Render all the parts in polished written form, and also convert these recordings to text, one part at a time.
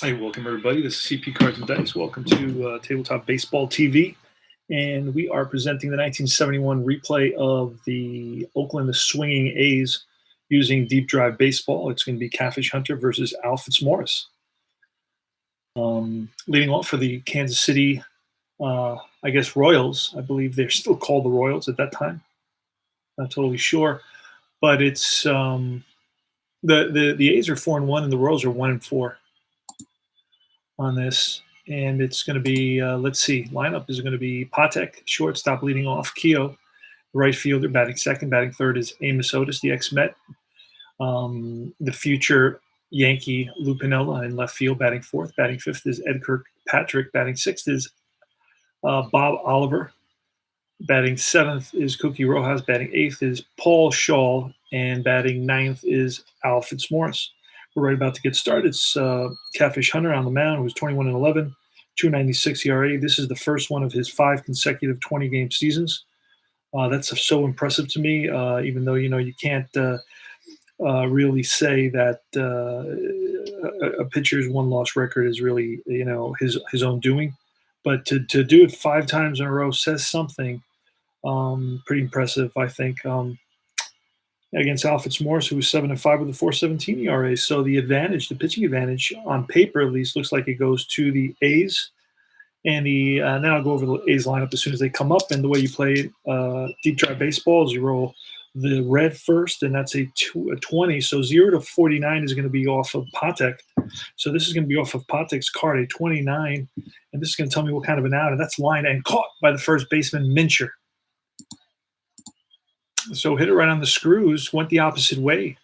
Hey, welcome everybody. This is CP Cards and Dice. Welcome to Tabletop Baseball TV. And we are presenting the 1971 replay of the Oakland Swinging A's using Deep Drive Baseball. It's going to be Catfish Hunter versus Al Fitzmaurice. Leading off for the Kansas City, Royals. I believe they're still called the Royals at that time. Not totally sure. But it's the A's are 4-1 and the Royals are 1-4. On this, and it's going to be lineup is going to be Patek, shortstop, leading off Keogh, right fielder, batting second, batting third is Amos Otis, the ex-Met, the future Yankee Lou Piniella in left field, batting fourth, batting fifth is Ed Kirkpatrick, batting sixth is Bob Oliver, batting seventh is Cookie Rojas, batting eighth is Paul Shaw, and batting ninth is Al Fitzmaurice. We're right about to get started. It's Catfish Hunter on the mound, who's 21-11, 2.96 ERA. This is the first one of his 5 consecutive 20-game seasons. That's so impressive to me, even though, you can't really say that a pitcher's one-loss record is really, his own doing. But to do it 5 times in a row says something pretty impressive, I think. Against Al Fitzmaurice, who was 7-5 with a 4.17 ERA. So the pitching advantage on paper at least, looks like it goes to the A's. And then I'll go over the A's lineup as soon as they come up. And the way you play deep drive baseball is you roll the red first, and that's a 20. So 0 to 49 is going to be off of Patek. So this is going to be off of Patek's card, a 29. And this is going to tell me what kind of an out. And that's lined and caught by the first baseman, Mincher. So hit it right on the screws, went the opposite way,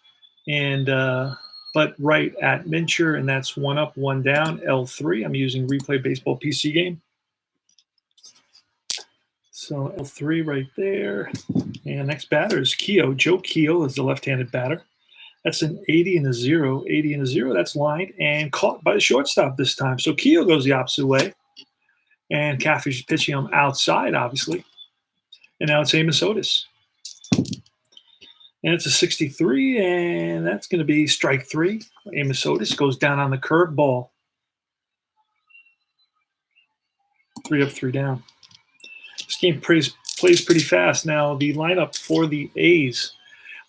and but right at Mincher, and that's 1 up, 1 down, L3. I'm using Replay Baseball PC game. So L3 right there. And next batter is Keogh. Joe Keogh is the left-handed batter. That's an 80 and a 0. 80 and a 0, that's lined and caught by the shortstop this time. So Keogh goes the opposite way. And Catfish is pitching him outside, obviously. And now it's Amos Otis. And it's a 63, and that's going to be strike 3. Amos Otis goes down on the curve ball. 3 up, 3 down. This game plays pretty fast. Now, the lineup for the A's,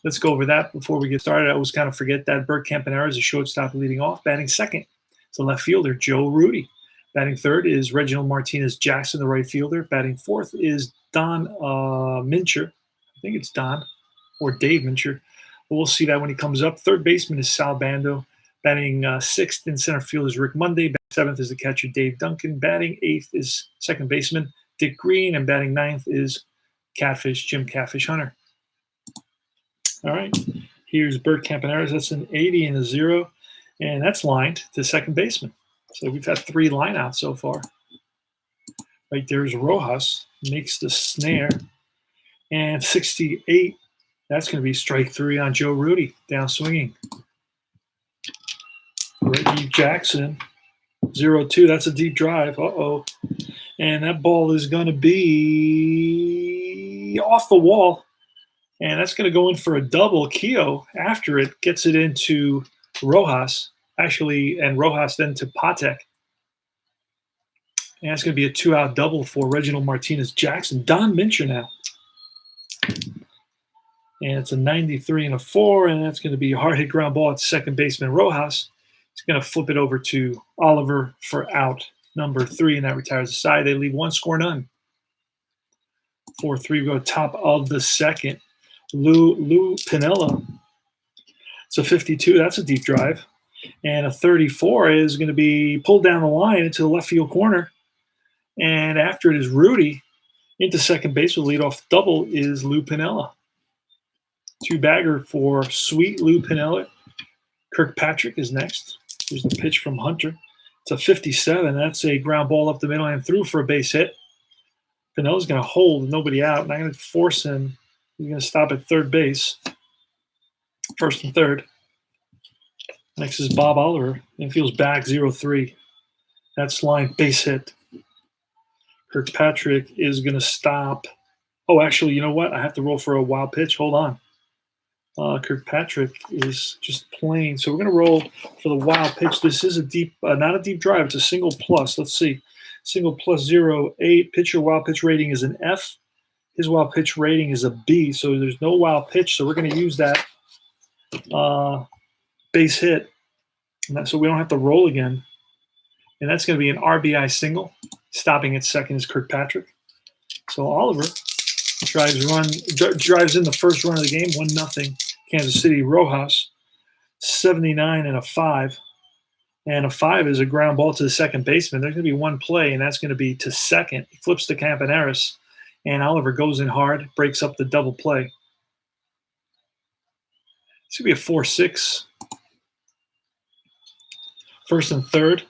let's go over that before we get started. I always kind of forget that. Bert Campanera is a shortstop leading off. Batting second is the left fielder, Joe Rudy. Batting third is Reginald Martinez-Jackson, the right fielder. Batting fourth is Don Mincher. I think it's Don. Or Dave Mincher. But we'll see that when he comes up. Third baseman is Sal Bando. Batting sixth in center field is Rick Monday. Batting seventh is the catcher Dave Duncan. Batting eighth is second baseman Dick Green. And batting ninth is Jim Catfish Hunter. All right. Here's Bert Campanera. That's an 80 and a 0. And that's lined to second baseman. So we've had 3 lineouts so far. Right there's Rojas. Makes the snare. And 68. That's going to be strike 3 on Joe Rudy, down swinging. Reggie Jackson, 0-2. That's a deep drive. Uh-oh. And that ball is going to be off the wall. And that's going to go in for a double. Keogh, after it, gets it into Rojas. Actually, and Rojas then to Patek. And that's going to be a 2-out double for Reginald Martinez-Jackson. Don Mincher now. And it's a 93 and a 4, and that's going to be a hard hit ground ball at second baseman Rojas. He's going to flip it over to Oliver for out number 3, and that retires the side. They leave 1 score, none. 4-3 go top of the second. Lou Piniella. It's a 52. That's a deep drive. And a 34 is going to be pulled down the line into the left field corner. And after it is Rudy. Into second base with leadoff double is Lou Piniella. 2-bagger for sweet Lou Piniella. Kirkpatrick is next. Here's the pitch from Hunter. It's a 57. That's a ground ball up the middle and through for a base hit. Pinella's going to hold nobody out, and I'm going to force him. He's going to stop at third base. First and third. Next is Bob Oliver. Infield's back, 0-3. That's line base hit. Kirkpatrick is going to stop. Oh, actually, you know what? I have to roll for a wild pitch. Hold on. Kirkpatrick is just plain. So we're going to roll for the wild pitch. This is a deep, not a deep drive. It's a single plus. Let's see. Single plus 0.8. Pitcher wild pitch rating is an F. His wild pitch rating is a B. So there's no wild pitch. So we're going to use that base hit. So we don't have to roll again. And that's going to be an RBI single. Stopping at second is Kirkpatrick. So Oliver drives in the first run of the game, 1-0. Kansas City. Rojas, 79 and a 5. And a 5 is a ground ball to the second baseman. There's going to be one play, and that's going to be to second. He flips to Campaneris, and Oliver goes in hard, breaks up the double play. It's going to be a 4-6. First and third.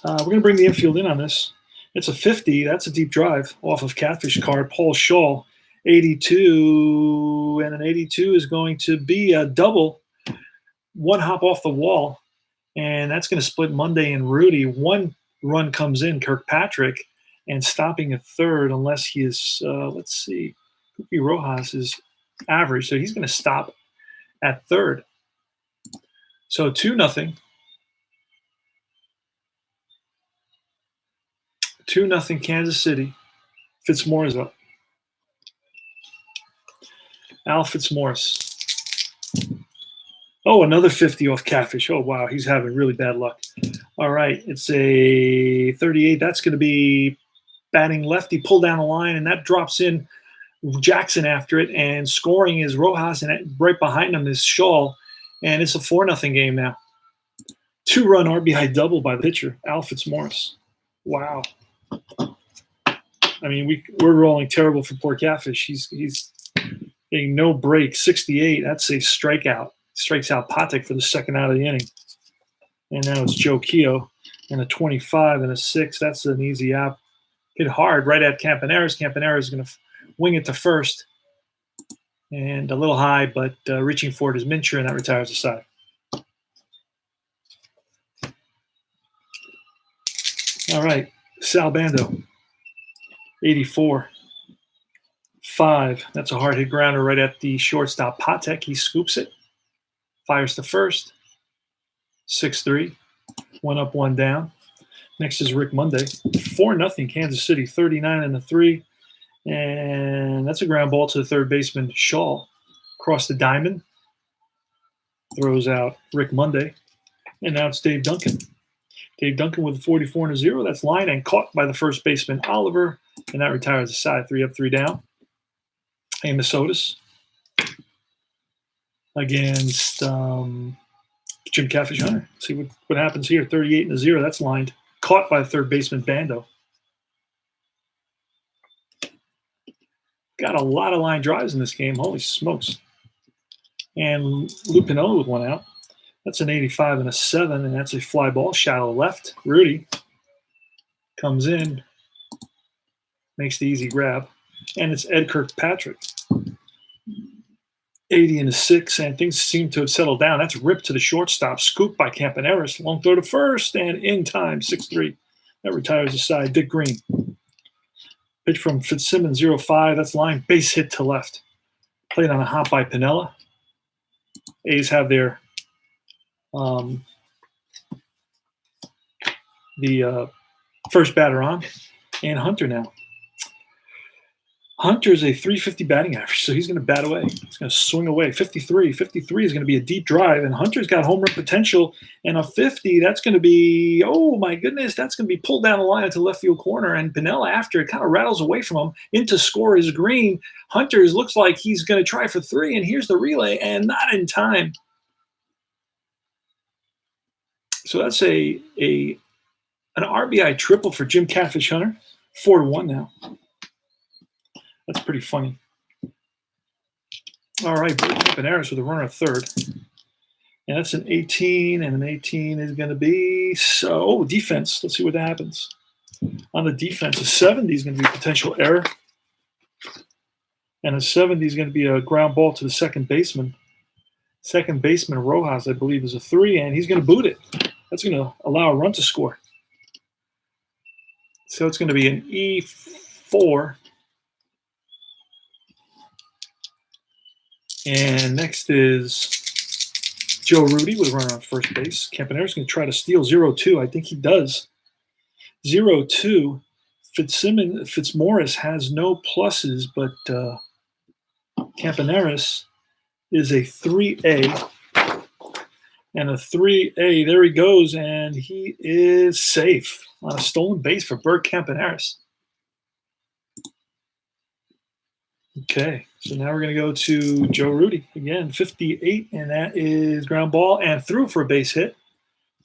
We're going to bring the infield in on this. It's a 50. That's a deep drive off of Catfish card. Paul Shaw, 82. And an 82 is going to be a double. One hop off the wall. And that's going to split Monday and Rudy. One run comes in, Kirkpatrick, and stopping at third unless he is, let's see, Cookie Rojas is average. So he's going to stop at third. So 2-0. 2-0 Kansas City. Fitzmaurice up. Al Fitzmaurice. Oh, another 50 off Catfish. Oh, wow. He's having really bad luck. All right. It's a 38. That's going to be batting lefty, pull down the line, and that drops in Jackson after it. And scoring is Rojas, and right behind him is Shaw. And it's a 4-0 game now. 2-run RBI double by the pitcher, Al Fitzmaurice. Wow. I mean, we're rolling terrible for poor Catfish. He's getting no break. 68. That's a strikeout. Strikes out Patek for the second out of the inning. And now it's Joe Keogh. And a 25 and a 6. That's an easy out. Hit hard right at Campaneris. Campaneris is going to wing it to first. And a little high, but reaching for it is Mincher, and that retires the side. All right. Sal Bando. 84. 5. That's a hard hit grounder right at the shortstop. Patek, he scoops it. Fires to first. 6-3. 1 up, 1 down. Next is Rick Monday. 4-0 Kansas City. 39 and a 3. And that's a ground ball to the third baseman, Shaw. Across the diamond. Throws out Rick Monday. And now it's Dave Duncan. Dave Duncan with a 44 and a 0. That's line and caught by the first baseman, Oliver. And that retires the side. 3 up, 3 down. Amos Otis against Jim Catfish Hunter. See what happens here. 38 and a 0. That's lined. Caught by the third baseman, Bando. Got a lot of line drives in this game. Holy smokes. And Lupinello with 1 out. That's an 85 and a 7, and that's a fly ball. Shallow left. Rudy comes in, makes the easy grab, and it's Ed Kirkpatrick. 80 and a 6, and things seem to have settled down. That's ripped to the shortstop. Scooped by Campaneris. Long throw to first, and in time, 6-3. That retires the side. Dick Green. Pitch from Fitzsimmons, 0-5. That's line. Base hit to left. Played on a hop by Piniella. A's have their first batter on. And Hunter now. Hunter's a 350 batting average, so he's going to bat away. He's going to swing away. 53. 53 is going to be a deep drive, and Hunter's got home run potential. And a 50, that's going to be, oh my goodness, that's going to be pulled down the line into left field corner. And Piniella, after it kind of rattles away from him, into score is Green. Hunter looks like he's going to try for 3, and here's the relay, and not in time. So that's an RBI triple for Jim Catfish Hunter. 4-1 now. That's pretty funny. All right, Campaneris with a runner at third. And that's an 18, and an 18 is going to be, defense. Let's see what happens. On the defense, a 70 is going to be a potential error. And a 70 is going to be a ground ball to the second baseman. Second baseman, Rojas, I believe, is a 3, and he's going to boot it. That's going to allow a run to score. So it's going to be an E4. And next is Joe Rudy with a runner on first base. Campaneris going to try to steal 0-2. I think he does. 0-2. Fitzmaurice has no pluses, but Campaneris is a 3A. And a 3A, there he goes, and he is safe on a stolen base for Bert Campaneris. Okay, so now we're going to go to Joe Rudy. Again, 58, and that is ground ball and through for a base hit.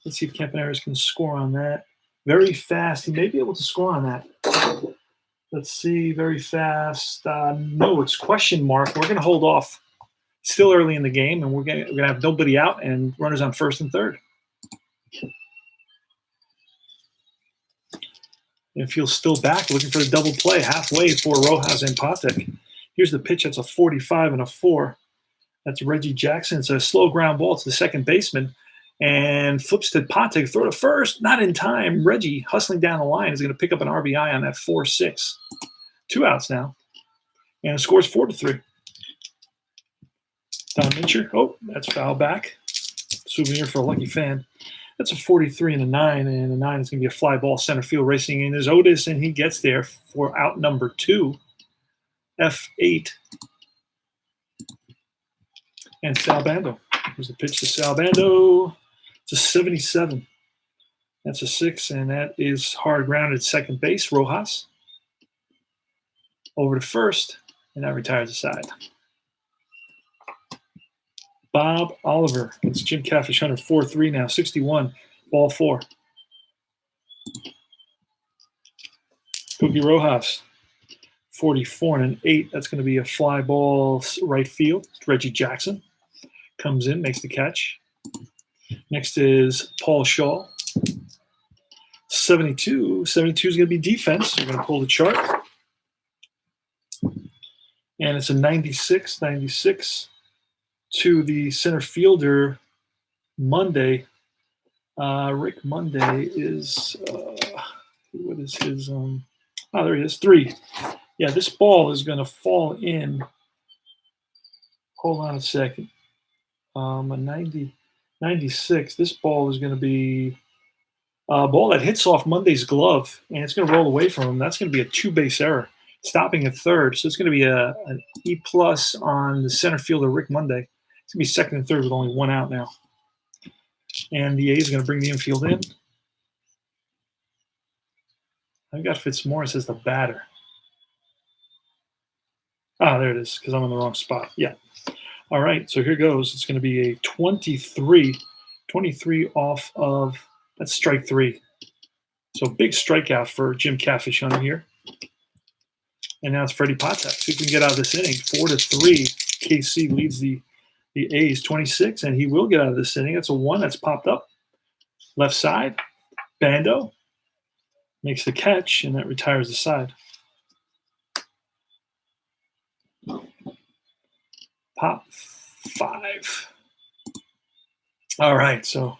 Let's see if Campaneris can score on that. Very fast. He may be able to score on that. Let's see, very fast. No, it's question mark. We're going to hold off. Still early in the game, and we're going to have nobody out and runners on first and third. And Field's still back, looking for the double play halfway for Rojas and Patek. Here's the pitch. That's a 45 and a 4. That's Reggie Jackson. It's a slow ground ball to the second baseman. And flips to Patek. Throw to first. Not in time. Reggie, hustling down the line, is going to pick up an RBI on that 4-6. 2 outs now. And it scores 4-3. Don Mincher. Oh, that's foul back. Souvenir for a lucky fan. That's a 43 and a 9. And a 9 is going to be a fly ball center field. Racing in is Otis, and he gets there for out number 2. F8. And Salbando. Here's the pitch to Salbando. It's a 77. That's a 6, and that is hard grounded second base. Rojas. Over to first, and that retires the side. Bob Oliver. It's Jim Catfish Hunter. 4-3 now. 61. Ball 4. Cookie Rojas. 44 and an 8. That's going to be a fly ball right field. Reggie Jackson comes in, makes the catch. Next is Paul Shaw. 72. 72 is going to be defense. We're going to pull the chart. And it's a 96. 96 to the center fielder, Monday. Rick Monday is, what is his, there he is, 3. Yeah, this ball is going to fall in. Hold on a second. A 96. This ball is going to be a ball that hits off Monday's glove, and it's going to roll away from him. That's going to be a 2-base error, stopping at third. So it's going to be an E+ on the center fielder, Rick Monday. It's going to be second and third with only 1 out now. And the A's are going to bring the infield in. I've got Fitzmaurice as the batter. There it is, because I'm in the wrong spot. Yeah. All right, so here goes. It's going to be a 23. 23 off of, that's strike 3. So big strikeout for Jim Catfish Hunter here. And now it's Freddie Patek. Who can get out of this inning? 4-3. KC leads the A's 26, and he will get out of this inning. That's a 1 that's popped up. Left side. Bando makes the catch, and that retires the side. Pop 5. All right, so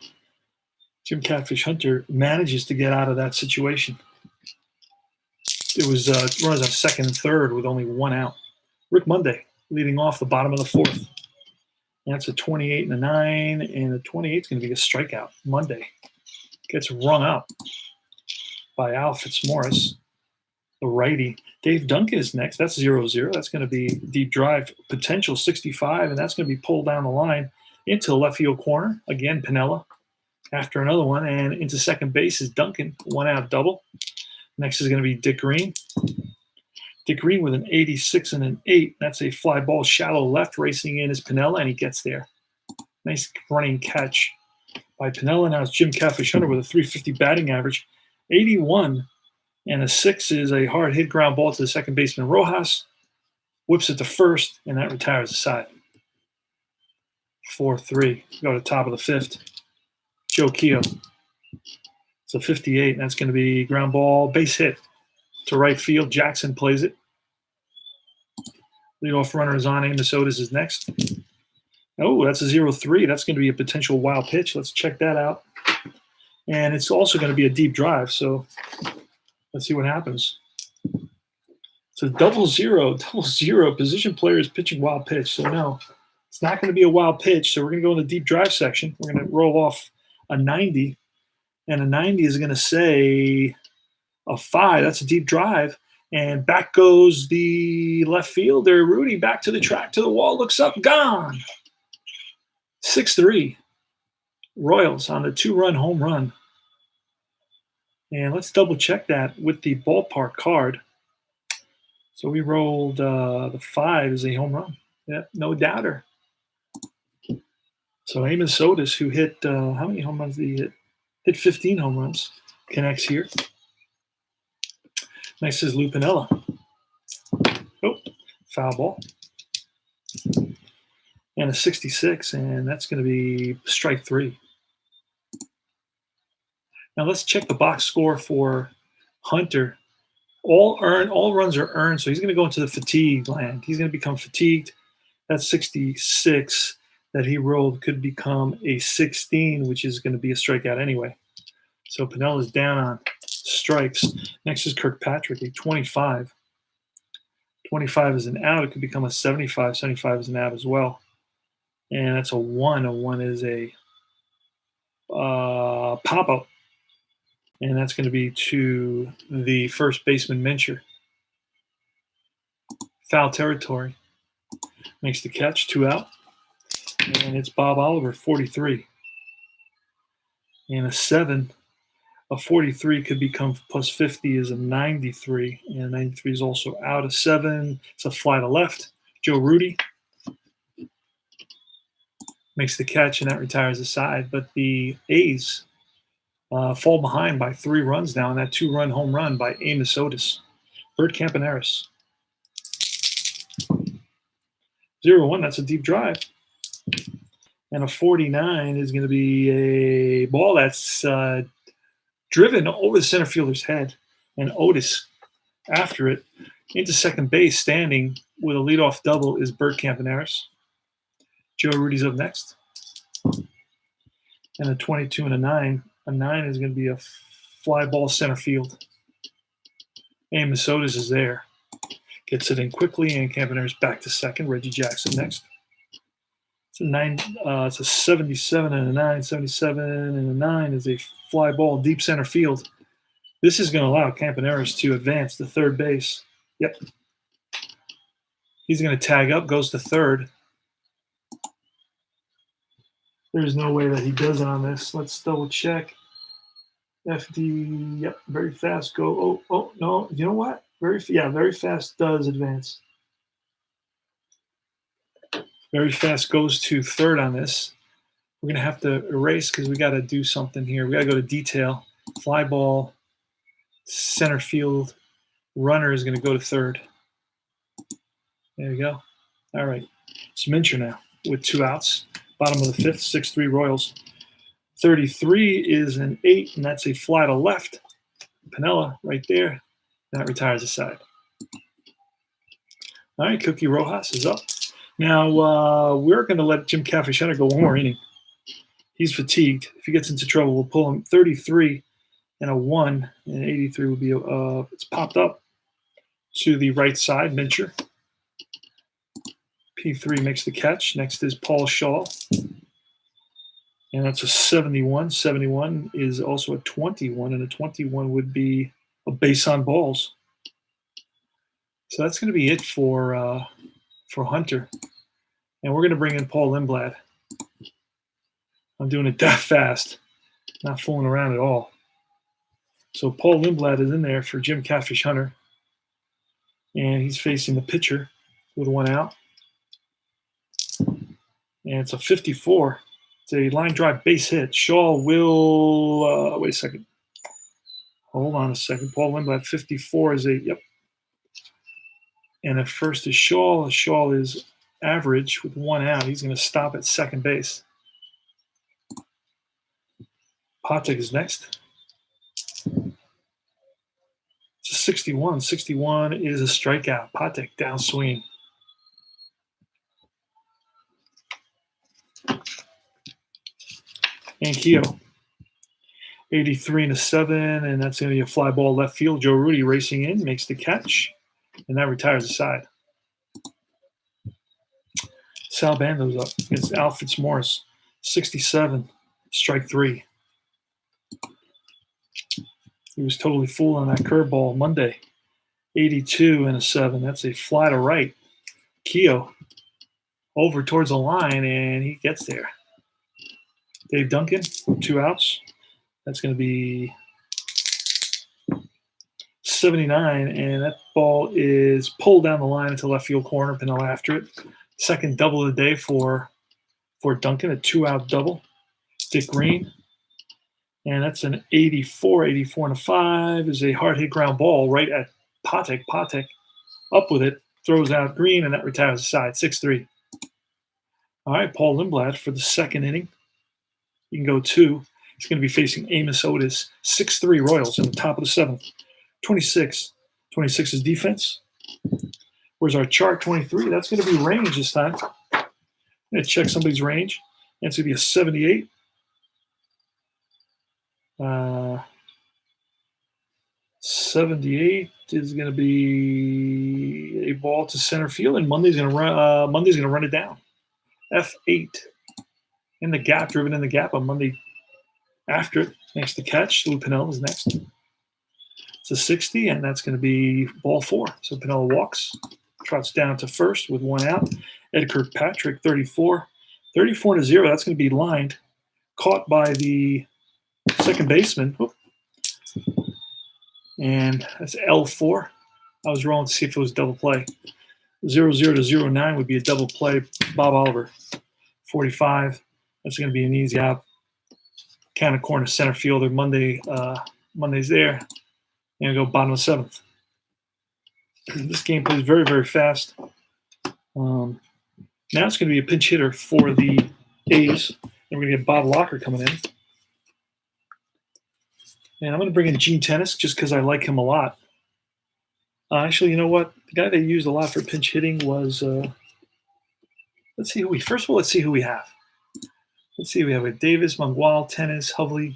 Jim Catfish Hunter manages to get out of that situation. It was runners on second and third with only 1 out. Rick Monday leading off the bottom of the 4th. That's a 28 and a 9, and the 28 is going to be a strikeout. Monday gets rung up by Al Fitzmaurice, the righty. Dave Duncan is next. That's 0-0. That's going to be deep drive, potential 65, and that's going to be pulled down the line into the left field corner. Again, Piniella after another one, and into second base is Duncan, 1 out double. Next is going to be Dick Green. Dick Green with an 86 and an 8. That's a fly ball shallow left. Racing in is Piniella, and he gets there. Nice running catch by Piniella. Now it's Jim Catfish Hunter with a 350 batting average. 81 and a 6 is a hard hit ground ball to the second baseman Rojas. Whips it to first, and that retires the side. 4-3. Go to the top of the 5th. Joe Keogh. It's a 58, and that's going to be ground ball, base hit to right field. Jackson plays it. Leadoff runner is on. Amos Otis is next. Oh, that's a 0-3. That's going to be a potential wild pitch. Let's check that out. And it's also going to be a deep drive, so let's see what happens. It's a 0-0. 0-0. Position player is pitching wild pitch, so no. It's not going to be a wild pitch, so we're going to go in the deep drive section. We're going to roll off a 90, and a 90 is going to say a 5. That's a deep drive. And back goes the left fielder, Rudy, back to the track, to the wall, looks up, gone. 6-3. Royals on the 2-run home run. And let's double check that with the ballpark card. So we rolled the 5 as a home run. Yeah, no doubter. So Amos Otis, who hit, how many home runs did he hit? Hit 15 home runs, connects here. Next is Lou Piniella. Oh, foul ball. And a 66, and that's going to be strike 3. Now let's check the box score for Hunter. All runs are earned, so he's going to go into the fatigue land. He's going to become fatigued. That 66 that he rolled could become a 16, which is going to be a strikeout anyway. So Pinella's down on strikes. Next is Kirkpatrick, a 25. 25 is an out. It could become a 75. 75 is an out as well. And that's a 1. A 1 is a pop-up. And that's going to be to the first baseman, Mincher. Foul territory. Makes the catch, 2 out. And it's Bob Oliver, 43. And a 7. A 43 could become plus 50 is a 93. And 93 is also out. A 7. It's a fly to left. Joe Rudy makes the catch, and that retires the side. But the A's fall behind by 3 runs now on that 2-run home run by Amos Otis. Bert Campaneris. 0-1, that's a deep drive. And a 49 is going to be a ball that's driven over the center fielder's head. And Otis, after it, into second base, standing with a leadoff double is Bert Campaneris. Joe Rudy's up next. And a 22 and a 9. A 9 is going to be a fly ball center field. Amos Otis is there. Gets it in quickly, and Campaneris back to second. Reggie Jackson next. It's a 9. It's a 77 and a 9. 77 and a 9 is a fly ball deep center field. This is going to allow Campaneris to advance to third base. Yep. He's going to tag up, goes to third. There's no way that he does it on this. Let's double check. FD, yep, very fast go. Oh, no, you know what? Very fast does advance. Very fast goes to third on this. We're going to have to erase because we got to do something here. We got to go to detail. Fly ball, center field, runner is going to go to third. There you go. All right. It's Mincher now with 2 outs. Bottom of the 5th, 6-3 Royals. 33 is an 8, and that's a fly to left. Piniella right there. That retires the side. All right, Cookie Rojas is up. Now, we're going to let Jim Catfish Hunter go 1 more inning. He's fatigued. If he gets into trouble, we'll pull him. 33 and a 1, and 83 will be, it's popped up to the right side, Mincher. P3 makes the catch. Next is Paul Shaw. And that's a 71. 71 is also a 21, and a 21 would be a base on balls. So that's going to be it for Hunter. And we're going to bring in Paul Lindblad. I'm doing it that fast, not fooling around at all. So Paul Lindblad is in there for Jim Catfish Hunter. And he's facing the pitcher with 1 out. And it's a 54. It's a line drive base hit. Shaw will, wait a second. Hold on a second. Paul Lindblad, 54 is a, yep. And at first is Shaw. Shaw is average with 1 out. He's going to stop at second base. Patek is next. It's a 61. 61 is a strikeout. Patek downswing. And Keogh, 83 and a 7, and that's going to be a fly ball left field. Joe Rudy racing in, makes the catch, and that retires the side. Sal Bando's up against Al Fitzmaurice. 67, strike 3. He was totally fooled on that curveball Monday. 82 and a 7. That's a fly to right. Keogh over towards the line, and he gets there. Dave Duncan, 2 outs. That's going to be 79, and that ball is pulled down the line into left field corner. Pinella after it. Second double of the day for Duncan, a 2-out double. Dick Green, and that's an 84 and a 5 is a hard hit ground ball right at Patek. Patek up with it, throws out Green, and that retires the side. 6-3. All right, Paul Lindblad for the second inning. You can go 2. He's going to be facing Amos Otis. 6-3 Royals in the top of the 7th. 26. 26 is defense. Where's our chart? 23. That's going to be range this time. I'm going to check somebody's range. That's going to be a 78. 78 is going to be a ball to center field, and Monday's going to run it down. F8 in the gap, driven in the gap on Monday. After it makes the catch. Lou Piniella is next. It's a 60, and that's going to be ball 4. So Piniella walks, trots down to first with 1 out. Ed Kirkpatrick, 34. 34 to 0. That's going to be lined, caught by the second baseman. And that's L4. I was rolling to see if it was double play. 0-0 to 0-9 would be a double play. Bob Oliver, 45. That's going to be an easy out. Kind of corner center fielder. Monday's there. And go bottom of 7th. This game plays very, very fast. Now it's going to be a pinch hitter for the A's. And we're going to get Bob Locker coming in. And I'm going to bring in Gene Tennis just because I like him a lot. Actually, you know what? The guy they used a lot for pinch hitting was let's see who we have. Let's see, we have a Davis, Mangual, Tennis, Hovley.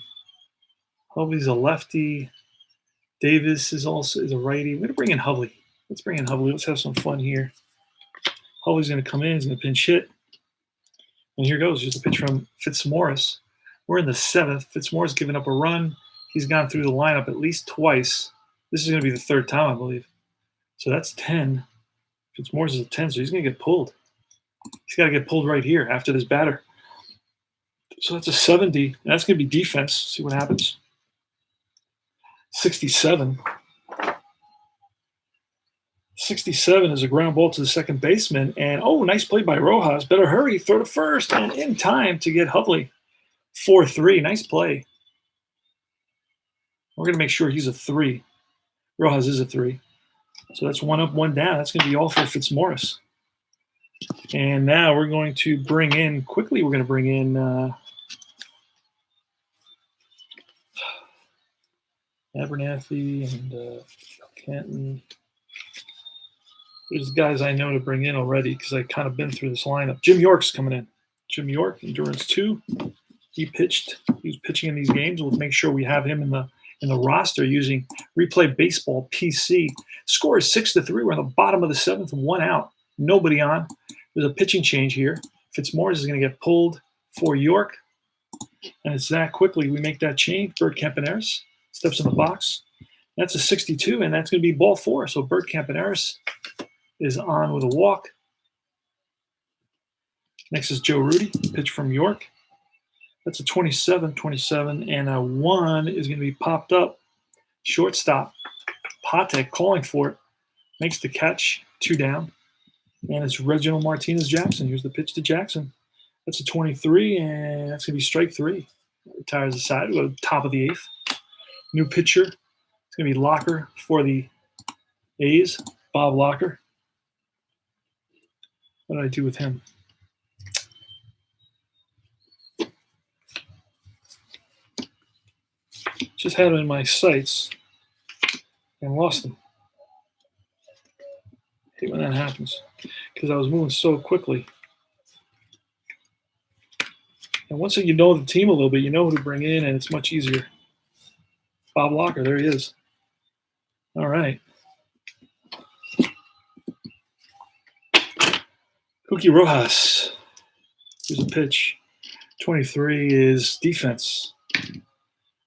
Hovley's a lefty. Davis is a righty. I'm going to bring in Hovley. Let's bring in Hovley. Let's have some fun here. Hovley's going to come in. He's going to pinch hit. And here goes. Just a pitch from Fitzmaurice. We're in the 7th. Fitzmaurice giving up a run. He's gone through the lineup at least twice. This is going to be the 3rd time, I believe. So that's 10. Fitzmaurice is a 10, so he's going to get pulled. He's got to get pulled right here after this batter. So that's a 70. And that's going to be defense. See what happens. 67. 67 is a ground ball to the second baseman. And, nice play by Rojas. Better hurry, throw to first, and in time to get Hovley. 4-3. Nice play. We're going to make sure he's a 3. Rojas is a 3. So that's 1 up, 1 down. That's going to be all for Fitzmaurice. And now we're going to bring in Abernathy and Canton. There's guys I know to bring in already because I've kind of been through this lineup. Jim York's coming in. Jim York, endurance 2. He was pitching in these games. We'll make sure we have him in the roster using Replay Baseball PC. Score is 6-3. We're on the bottom of the 7th, 1 out. Nobody on. There's a pitching change here. Fitzmaurice is going to get pulled for York. And it's that quickly we make that change. Bert Campaneris steps in the box. That's a 62, and that's going to be ball 4. So Bert Campaneris is on with a walk. Next is Joe Rudy, pitch from York. That's a 27, and a 1 is going to be popped up. Shortstop, Patek calling for it. Makes the catch, 2 down. And it's Reginald Martinez-Jackson. Here's the pitch to Jackson. That's a 23, and that's going to be strike 3. Retires the side. We'll go to the top of the 8th. New pitcher. It's going to be Locker for the A's. Bob Locker. What did I do with him? Just had him in my sights and lost him. I hate when that happens because I was moving so quickly. And once you know the team a little bit, you know who to bring in, and it's much easier. Bob Locker, there he is. All right. Cookie Rojas. Here's a pitch. 23 is defense.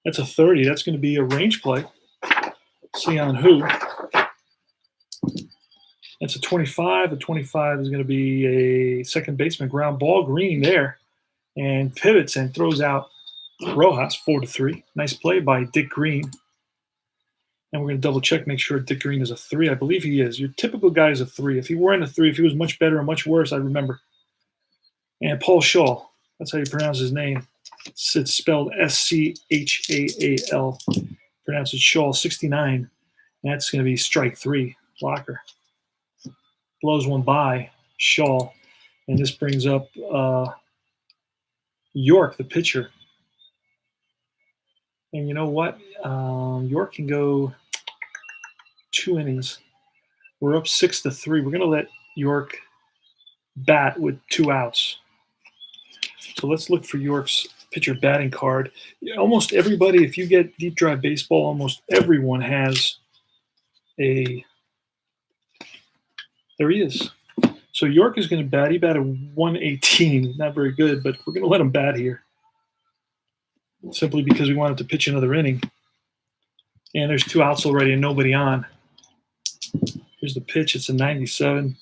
That's a 30. That's going to be a range play. See on who. That's a 25. The 25 is going to be a second baseman ground ball. Green there. And pivots and throws out Rojas 4-3. Nice play by Dick Green. And we're going to double check, make sure Dick Green is a 3. I believe he is. Your typical guy is a 3. If he weren't a 3, if he was much better or much worse, I remember. And Paul Shaw. That's how you pronounce his name. It's spelled Schal. Pronounce it Shaw, 69. That's going to be strike 3. Blocker. Blows one by Shaw. And this brings up York, the pitcher. And you know what? York can go 2 innings. We're up 6-3. We're going to let York bat with 2 outs. So let's look for York's pitcher batting card. Almost everybody, if you get deep drive baseball, almost everyone has a. There he is. So York is going to bat. He batted 118. Not very good, but we're going to let him bat here. Simply because we want him to pitch another inning. And there's 2 outs already and nobody on. Here's the pitch. It's a 97.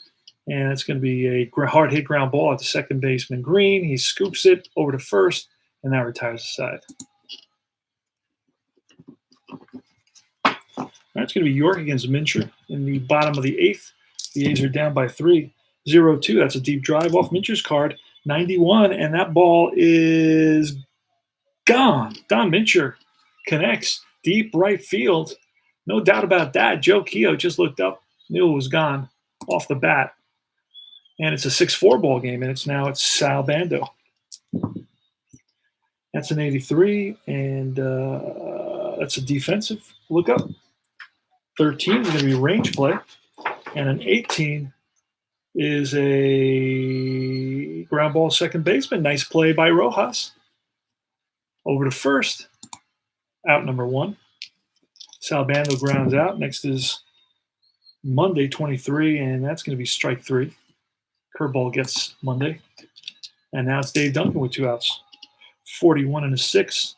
And it's going to be a hard hit ground ball at the second baseman. Green. He scoops it over to first, and now retires the side. All right, it's going to be York against Mincher in the bottom of the 8th. The A's are down by 3. 0-2. That's a deep drive off Mincher's card. 91, and that ball is gone. Don Mincher connects deep right field. No doubt about that. Joe Keogh just looked up, knew it was gone off the bat. And it's a 6-4 ball game, and it's Sal Bando. That's an 83, and that's a defensive lookup. 13 is going to be range play, and an 18 is a ground ball second baseman. Nice play by Rojas. Over to first, out number 1. Sal Bando grounds out. Next is Monday, 23, and that's going to be strike 3. Curveball gets Monday. And now it's Dave Duncan with 2 outs. 41 and a 6.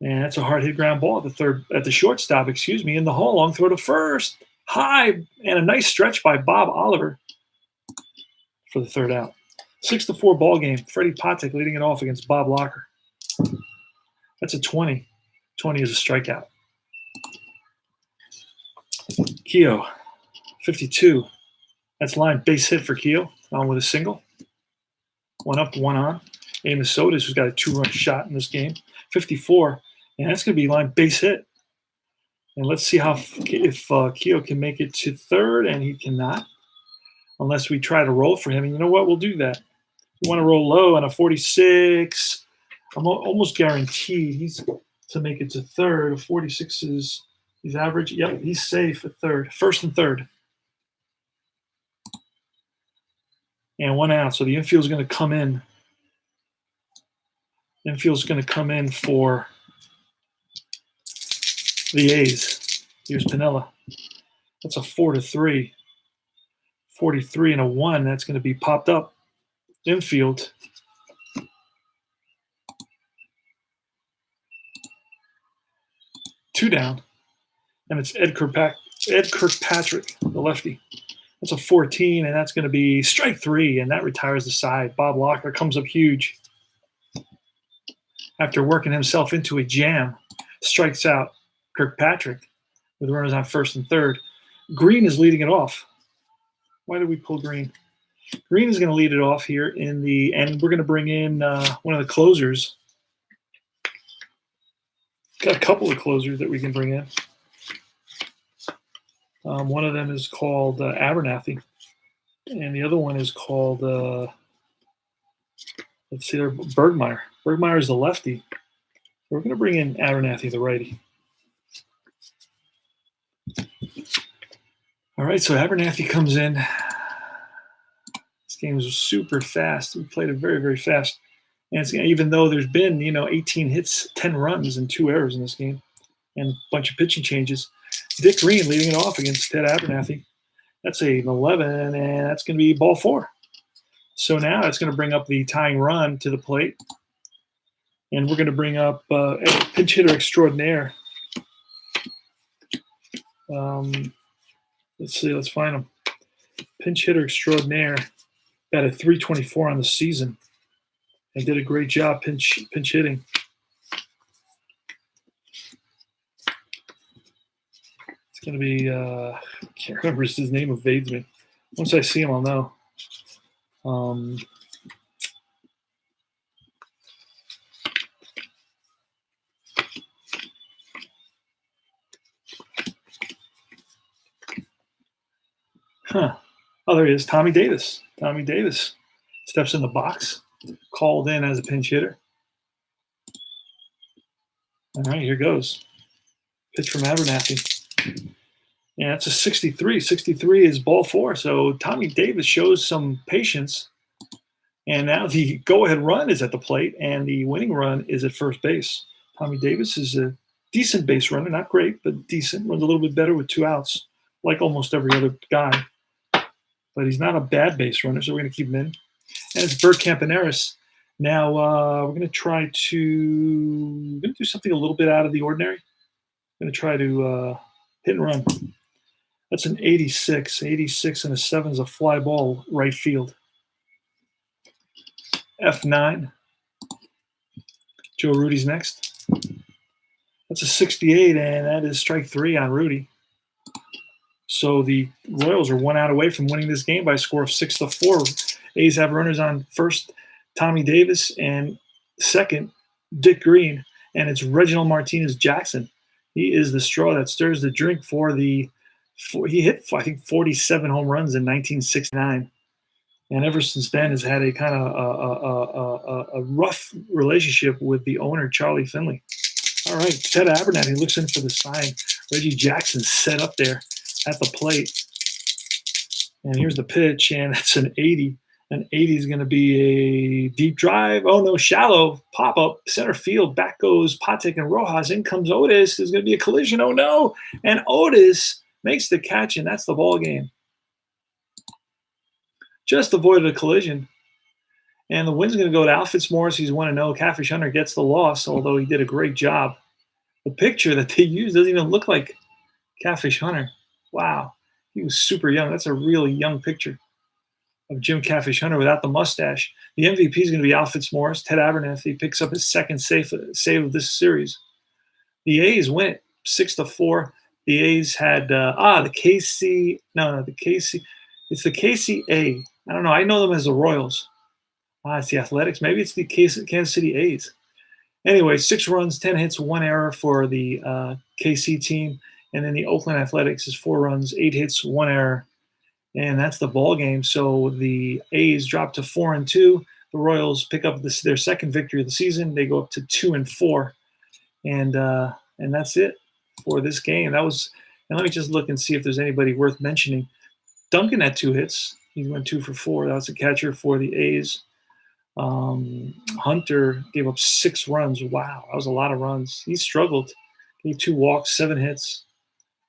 And that's a hard hit ground ball at the shortstop, in the hole. Long throw to first. High, and a nice stretch by Bob Oliver for the 3rd out. 6-4 ball game. Freddie Patek leading it off against Bob Locker. That's a 20. 20 is a strikeout. Keogh, 52. That's line base hit for Keogh, on with a single. 1 up, 1 on. Amos Sodas, who's got a 2-run shot in this game. 54, and that's going to be line base hit. And let's see if Keogh can make it to 3rd, and he cannot, unless we try to roll for him. And you know what? We'll do that. We want to roll low on a 46. I'm almost guaranteed he's to make it to 3rd. 46 is he's average. Yep, he's safe at 3rd. 1st and 3rd. And 1 out. So the infield's going to come in. Infield's going to come in for the A's. Here's Piniella. That's a 4-3. 43 and a 1. That's going to be popped up. Infield. Two down. And it's Ed Kirkpatrick, the lefty. That's a 14, and that's going to be strike 3, and that retires the side. Bob Locker comes up huge. After working himself into a jam, strikes out Kirkpatrick with runners on 1st and 3rd. Green is leading it off. Why did we pull Green? Green is going to lead it off here and we're going to bring in one of the closers. Got a couple of closers that we can bring in. One of them is called Abernathy, and the other one is called let's see there, Bergmeyer. Bergmeyer is the lefty. We're going to bring in Abernathy, the righty. All right, so Abernathy comes in. This game is super fast. We played it very, very fast. And it's, even though there's been, 18 hits, 10 runs, and 2 errors in this game, and a bunch of pitching changes, Dick Green leading it off against Ted Abernathy. That's an 11, and that's going to be ball 4. So now it's going to bring up the tying run to the plate. And we're going to bring up pinch hitter extraordinaire. Let's see. Let's find him. Pinch hitter extraordinaire. Got a 324 on the season. And did a great job pinch hitting. It's going to be, I can't remember, his name evades me. Once I see him, I'll know. Oh, there he is, Tommy Davis. Tommy Davis steps in the box, called in as a pinch hitter. All right, here goes. Pitch from Abernathy. Yeah, it's a 63. 63 is ball 4. So Tommy Davis shows some patience. And now the go-ahead run is at the plate, and the winning run is at first base. Tommy Davis is a decent base runner, not great, but decent. Runs a little bit better with 2 outs, like almost every other guy. But he's not a bad base runner, so we're going to keep him in. And it's Bert Campaneris. Now we're going to try to do something a little bit out of the ordinary. I'm going to try to hit and run. That's an 86. 86 and a 7 is a fly ball right field. F9. Joe Rudy's next. That's a 68, and that is strike 3 on Rudy. So the Royals are 1 out away from winning this game by a score of 6-4. A's have runners on first, Tommy Davis, and second, Dick Green, and it's Reginald Martinez Jackson. He is the straw that stirs the drink he hit, I think, 47 home runs in 1969. And ever since then has had a kind of a rough relationship with the owner, Charlie Finley. All right, Ted Abernathy looks in for the sign. Reggie Jackson set up there at the plate. And here's the pitch, and it's an 80. An 80 is going to be a deep drive. Oh, no, shallow pop-up, center field. Back goes Patek and Rojas. In comes Otis. There's going to be a collision. Oh, no. And Otis makes the catch, and that's the ball game. Just avoided a collision. And the win's going to go to Al Fitzmaurice. He's 1-0. Catfish Hunter gets the loss, although he did a great job. The picture that they used doesn't even look like Catfish Hunter. Wow. He was super young. That's a really young picture of Jim Catfish Hunter without the mustache. The MVP is going to be Al Fitzmaurice. Ted Abernathy picks up his second save of this series. The A's win it 6-4. The A's had the KC. No, the KC. It's the KCA. I don't know. I know them as the Royals. It's the Athletics. Maybe it's the Kansas City A's. Anyway, 6 runs, 10 hits, 1 error for the KC team. And then the Oakland Athletics is 4 runs, 8 hits, 1 error. And that's the ball game. So the A's drop to 4-2. The Royals pick up their second victory of the season. They go up to 2-4. And that's it for this game. And let me just look and see if there's anybody worth mentioning. Duncan had 2 hits. He went 2 for 4. That was the catcher for the A's. Hunter gave up 6 runs. Wow, that was a lot of runs. He struggled. Gave 2 walks, 7 hits.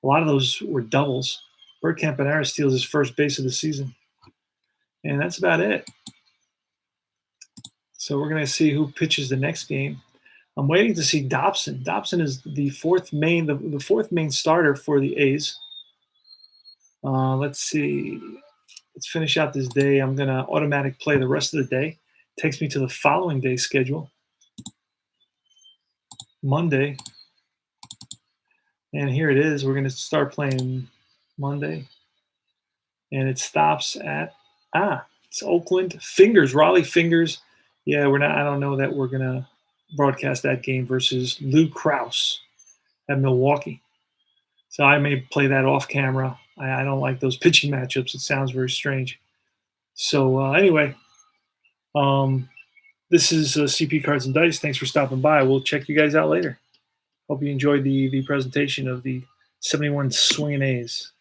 A lot of those were doubles. Bert Campaneris steals his first base of the season. And that's about it. So we're going to see who pitches the next game. I'm waiting to see Dobson. Dobson is the fourth main starter for the A's. Let's see. Let's finish out this day. I'm going to automatic play the rest of the day. Takes me to the following day's schedule. Monday. And here it is. We're going to start playing Monday. And it stops at, it's Oakland. Raleigh Fingers. Yeah, I don't know that we're going to broadcast that game versus Lou Krause at Milwaukee. So I may play that off camera. I don't like those pitching matchups. It sounds very strange. So anyway, this is CP Cards and Dice. Thanks for stopping by. We'll check you guys out later. Hope you enjoyed the presentation of the 71 Swingin' A's.